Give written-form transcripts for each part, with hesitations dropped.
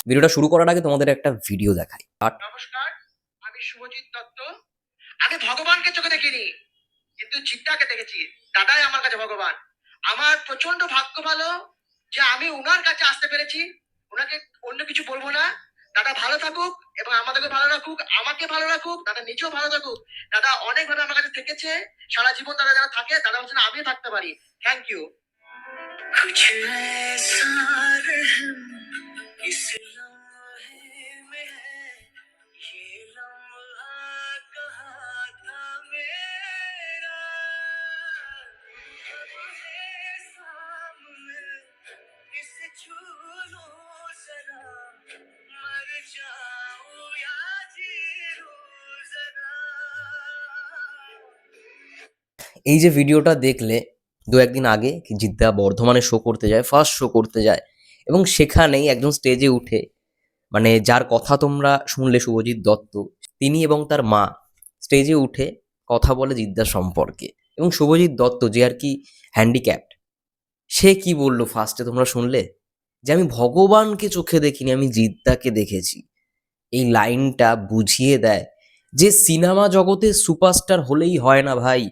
ভিডিওটা শুরু করার আগে তোমাদের একটা ভিডিও দেখাই। নমস্কার, আমি শুভজিৎ দত্ত। আমি ভগবানকে চোখে দেখিনি, কিন্তু জিদ্দাকে দেখেছি। দাদাই আমার কাছে ভগবান। আমার প্রচন্ড ভাগ্য ভালো যে আমি উনার কাছে আসতে পেরেছি। ওনাকে অন্য কিছু বলবো না। দাদা ভালো থাকুক এবং আমাদেরকে ভালো রাখুক, আমাকে ভালো রাখুক, দাদা নিজেও ভালো থাকুক। দাদা অনেকভাবে আমার কাছে থেকেছে, সারা জীবন দাদা যারা থাকে দাদা হচ্ছে আমিও থাকতে পারি। Thank you. कुछ ऐसा रहम इस लम्हे में है, ये लम्हा कहाँ था मेरा, अब है सामने, इसे छू लो जरा, मर जाऊं या जी लूं जरा। এই যে ভিডিওটা দেখলে, দু একদিন আগে কি জিদ্দা বর্ধমানে শো করতে যায়, ফার্স্ট শো করতে যায়, এবং সেখানেই একজন স্টেজে উঠে, মানে যার কথা তোমরা শুনলে, শুভজিৎ দত্ত, তিনি এবং তার মা স্টেজে উঠে কথা বলে জিদ্দার সম্পর্কে। এবং শুভজিৎ দত্ত, যে আর কি হ্যান্ডিক্যাপড, সে কি বললো ফার্স্টে তোমরা শুনলে? যে আমি ভগবানকে চোখে দেখিনি, আমি জিদ্দাকে দেখেছি। এই লাইনটা বুঝিয়ে দেয় যে সিনেমা জগতে সুপারস্টার হলেই হয় না ভাই,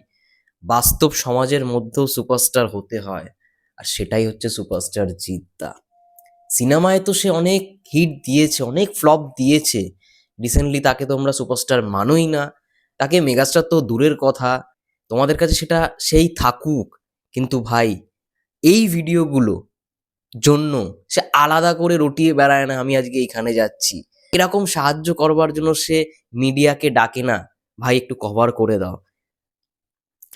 বাস্তব সমাজের মধ্যেও সুপারস্টার হতে হয়। আর সেটাই হচ্ছে সুপারস্টার জিদ্দা। সিনেমায় তো সে অনেক হিট দিয়েছে, অনেক ফ্লপ দিয়েছে। রিসেন্টলি তাকে তোমরা সুপারস্টার মানোই না, তাকে মেগাস্টার তো দূরের কথা, তোমাদের কাছে সেটা সেই থাকুক। কিন্তু ভাই, এই ভিডিওগুলো জন্য সে আলাদা করে রটিয়ে বেড়ায় না আমি আজকে এইখানে যাচ্ছি, এরকম সাহায্য করবার জন্য সে মিডিয়াকে ডাকে না, ভাই একটু কভার করে দাও।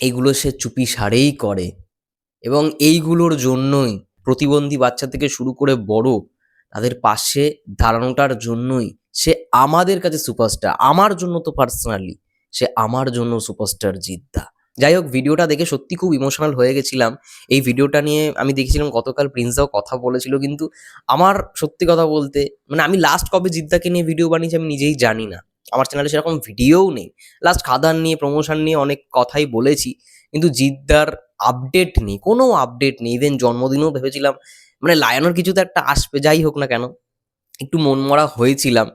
এইগুলো সে চুপি সারেই করে। এবং এইগুলোর জন্যই প্রতিবন্ধী বাচ্চা থেকে শুরু করে বড়, তাদের পাশে দাঁড়ানোটার জন্যই সে আমাদের কাছে সুপারস্টার। আমার জন্য তো পার্সোনালি সে আমার জন্য সুপারস্টার জিদ্দা। যাই হোক, ভিডিওটা দেখে সত্যি খুব ইমোশনাল হয়ে গেছিলাম। এই ভিডিওটা নিয়ে আমি দেখেছিলাম গতকাল প্রিন্সদাও কথা বলেছিল, কিন্তু আমার সত্যি কথা বলতে, মানে আমি লাস্ট কবে জিদ্দাকে নিয়ে ভিডিও বানিয়েছি আমি নিজেই জানি না। আমার চ্যানেলে সেরকম ভিডিওও নেই। লাস্ট খাদান নিয়ে, প্রমোশন নিয়ে অনেক কথাই বলেছি, কিন্তু জিদ্দার আপডেট নেই, কোনো আপডেট নেই। ইভেন জন্মদিনেও ভেবেছিলাম মানে লায়নের কিছু তো একটা আসবে, যাই হোক না কেন, একটু মনমরা হয়েছিলাম।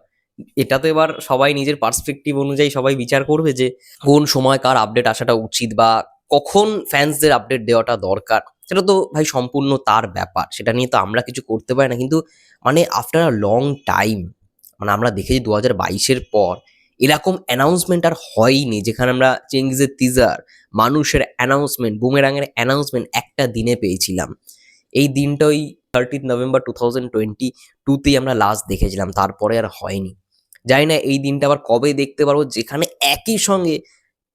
এটা তো এবার সবাই নিজের পার্সপেক্টিভ অনুযায়ী সবাই বিচার করবে যে কোন সময় কার আপডেট আসাটা উচিত বা কখন ফ্যান্সদের আপডেট দেওয়াটা দরকার। সেটা তো ভাই সম্পূর্ণ তার ব্যাপার, সেটা নিয়ে তো আমরা কিছু করতে পারি না। কিন্তু মানে আফটার আ লং টাইম, মানে আমরা দেখেছি 2022-এর পর এরকম অ্যানাউন্সমেন্ট আর হয়নি, যেখানে আমরা চেঙ্গিজের টিজার, মানুষের অ্যানাউন্সমেন্ট, বুমেরাঙের অ্যানাউন্সমেন্ট একটা দিনে পেয়েছিলাম। এই দিনটা ওই 30 নভেম্বর 2022-তেই আমরা লাস্ট দেখেছিলাম, তারপরে আর হয়নি। জানি না এই দিনটা আবার কবে দেখতে পারবো, যেখানে একই সঙ্গে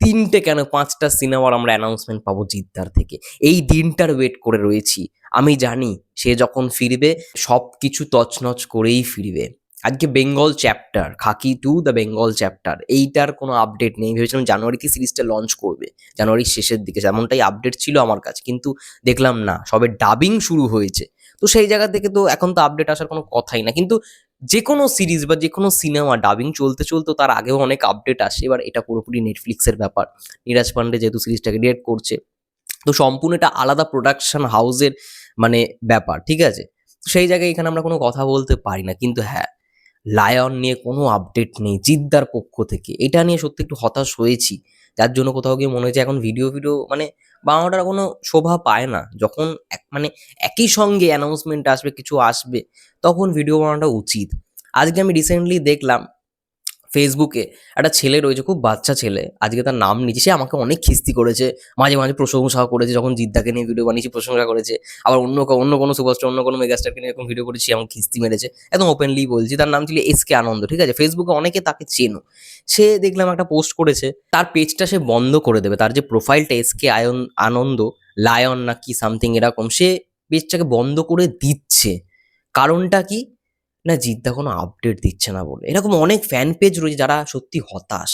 3টে কেন 5টা সিনেমার আমরা অ্যানাউন্সমেন্ট পাবো জিদ্দার থেকে। এই দিনটার ওয়েট করে রয়েছি। আমি জানি সে যখন ফিরবে সবকিছু তছনছ করেই ফিরবে। আজকে Bengal chapter, Khakee 2 the Bengal chapter, এইটার কোনো আপডেট নেই। ভেবেছিলাম জানুয়ারিতে সিরিজটা লঞ্চ করবে, জানুয়ারির শেষের দিকে, এমনটাই আপডেট ছিল আমার কাছে, কিন্তু দেখলাম না, সবে ডাবিং শুরু হয়েছে। তো সেই জায়গা থেকে তো এখন তো আপডেট আসার কোনো কথাই না। কিন্তু যে কোনো সিরিজ বা যে কোনো সিনেমা ডাবিং চলতে চলতে তার আগেও অনেক আপডেট আসে। এবার এটা পুরোপুরি নেটফ্লিক্সের ব্যাপার। নীরাজ পান্ডে যেহেতু সিরিজটাকে ডিরেক্ট করছে, তো সম্পূর্ণ এটা আলাদা প্রোডাকশন হাউসের মানে ব্যাপার, ঠিক আছে? তো সেই জায়গায় এখানে আমরা কোনো কথা বলতে পারি না। কিন্তু হ্যাঁ, লায়ন নিয়ে কোনো আপডেট নেই জিদ্দার পক্ষ থেকে। এটা নিয়ে সত্যি একটু হতাশ হয়েছি। যার জন্য কোথাও গিয়ে মনে হয়েছে এখন ভিডিও মানে বানানোটার কোনো শোভা পায় না। যখন মানে একই সঙ্গে অ্যানাউন্সমেন্ট আসবে, কিছু আসবে, তখন ভিডিও বানানোটা উচিত। আজকে আমি রিসেন্টলি দেখলাম ফেসবুকে একটা ছেলে রয়েছে, খুব বাচ্চা ছেলে, আজকে তার নাম নিয়েছে, সে আমাকে অনেক খিস্তি করেছে, মাঝে মাঝে প্রশংসা করেছে, যখন জিদ্দাকে নিয়ে ভিডিও বানিয়েছি প্রশংসা করেছে। আবার অন্য কোনো সুপারস্টার, অন্য কোনো মেগাস্টারকে নিয়ে এরকম ভিডিও করেছি, আমাকে খিস্তি মেরেছে। একদম ওপেনলি বলছি, তার নাম ছিল এসকে আনন্দ, ঠিক আছে? ফেসবুকে অনেকে তাকে চেনো। সে দেখলাম একটা পোস্ট করেছে, তার পেজটা সে বন্ধ করে দেবে, তার যে প্রোফাইলটা এসকে আনন্দ লায়ন না কি সামথিং এরকম, সে পেজটাকে বন্ধ করে দিচ্ছে। কারণটা কি? না, জিদ্দা কোনো আপডেট দিচ্ছে না বলে। এরকম অনেক ফ্যান পেজ রয়েছে যারা সত্যি হতাশ।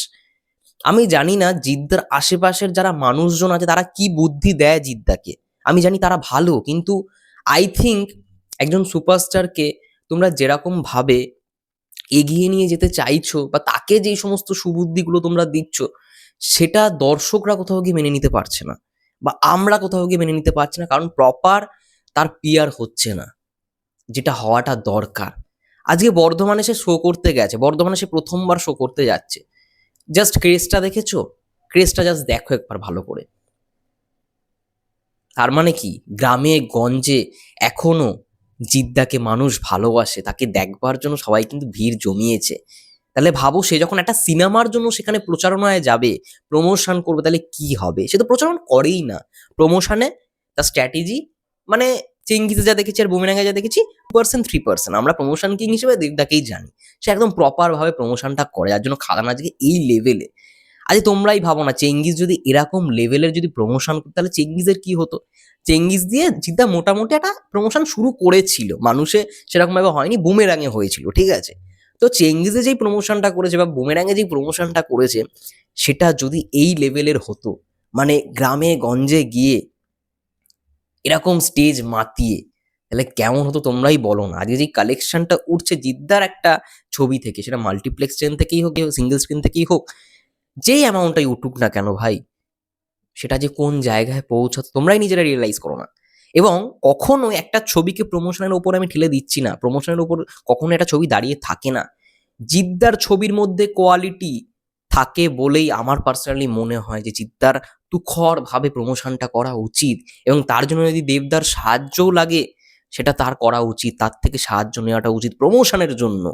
আমি জানি না জিদ্দার আশেপাশের যারা মানুষজন আছে তারা কি বুদ্ধি দেয় জিদ্দাকে। আমি জানি তারা ভালো, কিন্তু আই থিঙ্ক একজন সুপারস্টারকে তোমরা যেরকম ভাবে এগিয়ে নিয়ে যেতে চাইছো বা তাকে যেই সমস্ত সুবুদ্ধিগুলো তোমরা দিচ্ছ, সেটা দর্শকরা কোথাও গিয়ে মেনে নিতে পারছে না, বা আমরা কোথাও গিয়ে মেনে নিতে পারছি না, কারণ প্রপার তার পিআর হচ্ছে না, যেটা হওয়াটা দরকার। আজকে বর্ধমানে সে শো করতে গেছে, বর্ধমানে সে প্রথমবার শো করতে যাচ্ছে। জাস্ট ক্রেজটা দেখেছো? ক্রেজটা জাস্ট দেখো একবার ভালো করে। তার মানে কি গ্রামে গঞ্জে এখনো জিদ্দাকে মানুষ ভালোবাসে, তাকে দেখবার জন্য সবাই কিন্তু ভিড় জমিয়েছে। তাহলে ভাবো সে যখন একটা সিনেমার জন্য সেখানে প্রচারণায় যাবে, প্রমোশন করবে, তাহলে কি হবে? সে তো প্রচারণ করেই না। প্রমোশনে তার স্ট্র্যাটেজি মানে চেঙ্গিজে যা দেখেছি আর বুমেরাঙে যা দেখেছি 2% 3%। আমরা প্রমোশন কিং হিসেবে দেবদাকেই জানি। সে একদম প্রপার ভাবে প্রমোশনটা করে, যার জন্য খাদান আজকে এই লেভেলে। আজ তোমরাই ভাবো না, চেঙ্গিজ যদি এরকম লেভেলের যদি প্রমোশন করতো তাহলে চেঙ্গিজের কি হতো? চেঙ্গিজ দিয়ে জিদ্দা মোটামুটি একটা প্রমোশন শুরু করেছিল, মানুষে সেরকম ভাবে হয়নি, বুমেরাঙে হয়েছিল, ঠিক আছে। তো চেঙ্গিজে যেই প্রমোশনটা করেছে বা বুমেরাঙে যেই প্রমোশনটা করেছে, সেটা যদি এই লেভেলের হতো, মানে গ্রামে গঞ্জে গিয়ে এরকম স্টেজ মাতিয়ে, তাহলে কেমন হতো তোমরাই বলো না। আজকে যে কালেকশনটা উঠছে জিদ্দার একটা ছবি থেকে, সেটা মাল্টিপ্লেক্স চেন থেকেই হোক, সিঙ্গেল স্ক্রিন থেকেই হোক, যেই অ্যামাউন্টটাই উঠুক না কেন ভাই, সেটা যে কোন জায়গায় পৌঁছাতো তোমরাই নিজেরা রিয়েলাইজ করো না। এবং কখনো একটা ছবিকে প্রমোশনের উপর আমি ঠেলে দিচ্ছি না, প্রমোশনের উপর কখনো একটা ছবি দাঁড়িয়ে থাকে না। জিদ্দার ছবির মধ্যে কোয়ালিটি থাকে বলেই আমার পার্সোনালি মনে হয় যে জিদ্দার তুখর ভাবে প্রমোশনটা করা উচিত। এবং তার জন্য যদি দেবদার সাহায্যও লাগে, সেটা তার করা উচিত, তার থেকে সাহায্য নেওয়াটা উচিত প্রমোশনের জন্য।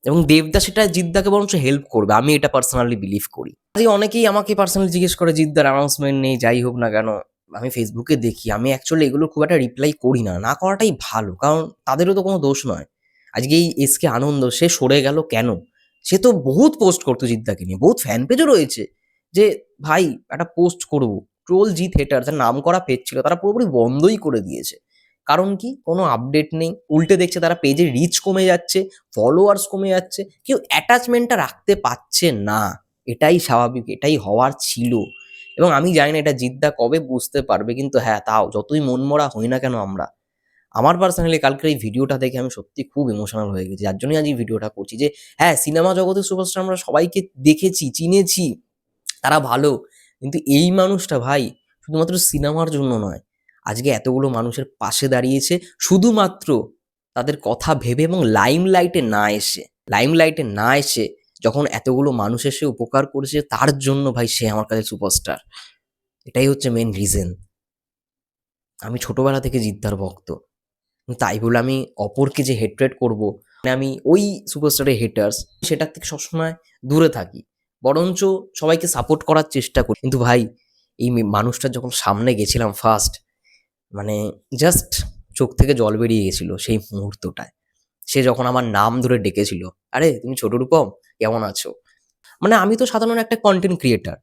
এবং দেবদা সেটা জিদ্দাকে বরঞ্চ হেল্প করবে, আমি এটা পার্সোনালি বিলিভ করি। আজকে অনেকেই আমাকে পার্সোনালি জিজ্ঞেস করে জিদ্দার অ্যানাউন্সমেন্ট নেই, যাই হোক না কেন। আমি ফেসবুকে দেখি, আমি অ্যাকচুয়ালি এগুলো খুব একটা রিপ্লাই করি না, না করাটাই ভালো, কারণ তাদেরও তো কোনো দোষ নয়। আজকে এই এসকে আনন্দ সে সরে গেল কেন? সে তো বহুত পোস্ট করতো জিদ্দাকে নিয়ে, বহুত ফ্যান পেজও রয়েছে, যে ভাই একটা পোস্ট করবো। ট্রোল জি থিয়েটার যার নাম করা পেজ ছিল, তারা পুরোপুরি বন্ধই করে দিয়েছে। কারণ কি? কোনো আপডেট নেই, উল্টে দেখছে তারা পেজের রিচ কমে যাচ্ছে, ফলোয়ার্স কমে যাচ্ছে, কেউ অ্যাটাচমেন্টটা রাখতে পারছে না। এটাই স্বাভাবিক, এটাই হওয়ার ছিল। এবং আমি জানি না এটা জিদ্দা কবে বুঝতে পারবে, কিন্তু হ্যাঁ, তাও যতই মনমরা হই না কেন আমরা, আমার পার্সোনালি কালকের এই ভিডিওটা দেখে আমি সত্যি খুব ইমোশনাল হয়ে গেছি, যার জন্যই আজ এই ভিডিওটা করছি। যে হ্যাঁ, সিনেমা জগতের সুপারস্টার আমরা সবাইকে দেখেছি, চিনেছি, তারা ভালো, কিন্তু এই মানুষটা ভাই শুধুমাত্র সিনেমার জন্য নয়, আজকে এতগুলো মানুষের পাশে দাঁড়িয়েছে শুধুমাত্র তাদের কথা ভেবে, এবং লাইমলাইটে না এসে যখন এতগুলো মানুষের সে উপকার করেছে, তার জন্য ভাই সে আমার কাছে সুপারস্টার। এটাই হচ্ছে মেন রিজন। আমি ছোটবেলা থেকে জিদ্দার ভক্ত, তাই বলে আমি অপরকে যে হেট্রেট করব, মানে আমি ওই সুপারস্টারের হেটার্স, সেটার থেকে সবসময় দূরে থাকি, বরঞ্চ সবাইকে সাপোর্ট করার চেষ্টা করি। কিন্তু ভাই এই মানুষটার যখন সামনে গেছিলাম ফার্স্ট, মানে জাস্ট চোখ থেকে জল বেরিয়ে গেছিল সেই মুহূর্তটায়। সে যখন আমার নাম ধরে ডেকেছিল, আরে তুমি ছোট রূপম, কেমন আছো? মানে আমি তো সাধারণ একটা কন্টেন্ট ক্রিয়েটার,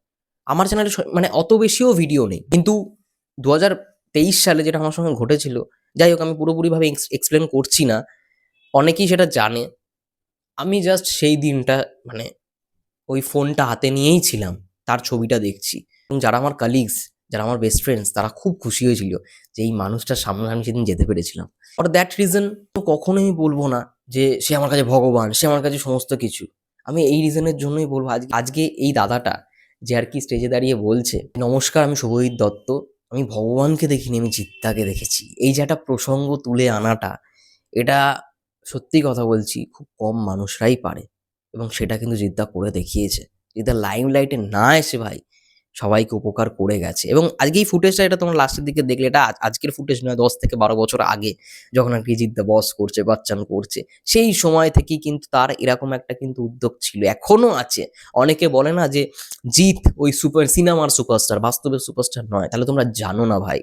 আমার চ্যানেলে মানে অত বেশিও ভিডিও নেই, কিন্তু 2023 সালে যেটা আমার সঙ্গে ঘটেছিল, যাই হোক আমি পুরোপুরিভাবে এক্সপ্লেন করছি না, অনেকেই সেটা জানে। আমি জাস্ট সেই দিনটা মানে ওই ফোনটা হাতে নিয়েই ছিলাম, তার ছবিটা দেখছি, এবং যারা আমার কালিগস, যারা আমার বেস্ট ফ্রেন্ডস, তারা খুব খুশি হয়েছিল যে এই মানুষটার সামনে আমি সেদিন যেতে পেরেছিলাম। ফর দ্যাট রিজন তো কখনোই বলবো না যে সে আমার কাছে ভগবান, সে আমার কাছে সমস্ত কিছু। আমি এই রিজনের জন্যই বলবো, আজকে আজকে এই দাদাটা যে আর কি স্টেজে দাঁড়িয়ে বলছে, নমস্কার আমি শুভজিৎ দত্ত, আমি ভগবানকে দেখিনি, আমি জিদ্দাকে দেখেছি, এই যে একটা প্রসঙ্গ তুলে আনাটা, এটা সত্যি কথা বলছি খুব কম মানুষরাই পারে। এবং সেটা কিন্তু জিদ্দা করে দেখিয়েছে। জিদ্দা লাইমলাইটে না এসে ভাই সবাইকে উপকার করে গেছে। এবং আজকে এই ফুটেজটা, এটা তোমরা লাস্টের দিকে দেখলে, এটা আজকের ফুটেজ নয়, 10 থেকে 12 বছর আগে যখন আর কি জিদ্দা বস করছে, বাচ্চান করছে, সেই সময় থেকেই কিন্তু তার এরকম একটা কিন্তু উদ্যোগ ছিল, এখনো আছে। অনেকে বলে না যে জিৎ ওই সুপার সিনেমার সুপারস্টার, বাস্তবের সুপারস্টার নয়, তাহলে তোমরা জানো না ভাই,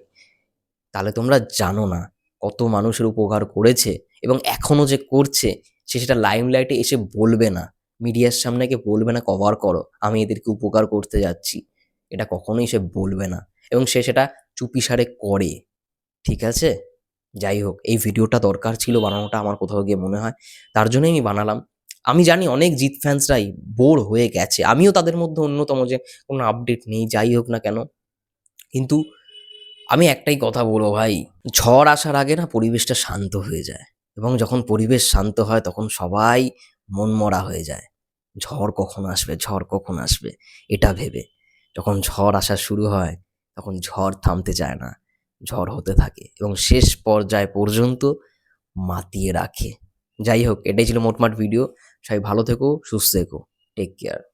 তাহলে তোমরা জানো না কত মানুষের উপকার করেছে এবং এখনো যে করছে। সে সেটা লাইমলাইটে এসে বলবে না, মিডিয়ার সামনে গিয়ে বলবে না কভার করো আমি এদেরকে উপকার করতে যাচ্ছি, এটা কখনোই সে বলবে না, এবং সে সেটা চুপিসারে করে, ঠিক আছে। যাই হোক, এই ভিডিওটা দরকার ছিল বানানোটা, আমার কোথাও গিয়ে মনে হয়, তার জন্যই আমি বানালাম। আমি জানি অনেক জিত ফ্যান্সরাই বোর হয়ে গেছে, আমিও তাদের মধ্যে অন্যতম, যে কোনো আপডেট নেই, যাই হোক না কেন। কিন্তু আমি একটাই কথা বলবো ভাই, ঝড় আসার আগে না পরিবেশটা শান্ত হয়ে যায়, এবং যখন পরিবেশ শান্ত হয় তখন সবাই মনমরা হয়ে যায়। ঝড় কখন আসবে, ঝড় কখন আসবে, এটা ভেবে। যখন ঝড় আসা শুরু হয় তখন ঝড় থামতে চায় না, ঝড় হতে থাকে এবং শেষ পর্যায় পর্যন্ত মাতিয়ে রাখে। যাই হোক, এটাই ছিল মোটমাট ভিডিও। সবাই ভালো থেকো, সুস্থ থেকো। Take care.